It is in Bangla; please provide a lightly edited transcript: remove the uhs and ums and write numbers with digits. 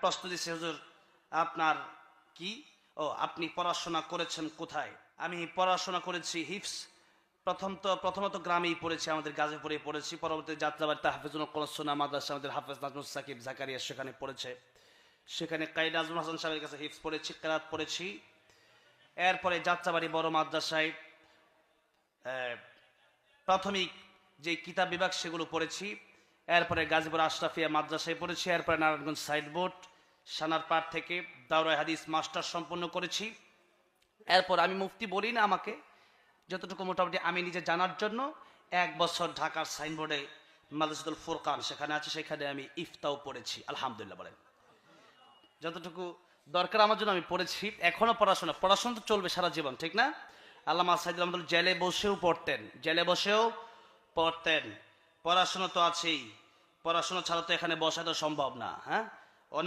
প্রশ্ন দিচ্ছে, হুজুর আপনার কি, ও আপনি পড়াশোনা করেছেন কোথায়? আমি পড়াশোনা করেছি হিফস, প্রথমত গ্রামেই পড়েছি, আমাদের গাজীপুরে পড়েছি। পরবর্তী যাত্রাবাড়িতে হাফেজুল কোরআন মাদ্রাসা আমাদের হাফেজ নাজমুল সাকিব জাকারিয়া সেখানে পড়েছে, সেখানে কাইদ আজমুল হাসান সাহেবের কাছে হিফস পড়েছি, কেরাত পড়েছি। এরপরে যাত্রাবাড়ি বড় মাদ্রাসায় প্রাথমিক যে কিতাব বিভাগ সেগুলো পড়েছি। এরপরে গাজীপুর আশরাফিয়া মাদ্রাসায় পড়েছি। এরপরে নারায়ণগঞ্জ সাইডবোর্ড সানারপাড় থেকে দাওরাই হাদিস মাস্টার সম্পন্ন করেছি। এরপর আমি মুফতি বলি না, আমাকে যতটুকু মোটামুটি আমি নিজে জানার জন্য 1 বছর ঢাকার সাইনবোর্ডে মাদ্রাসাতুল ফুরকান সেখানে আছে, সেখানে আমি ইফতাও পড়েছি। আলহামদুলিল্লাহ বলেন। যতটুকু দরকার আমার জন্য আমি পড়েছি। এখনো পড়াশোনা তো চলবে সারা জীবন, ঠিক না? আল্লামা সাইদুল আহমদ জেলে বসেও পড়তেন, জেলে বসেও পড়তেন। পড়াশোনা তো আছেই, পড়াশোনা ছাড়া তো এখানে বসা তো সম্ভব না। হ্যাঁ,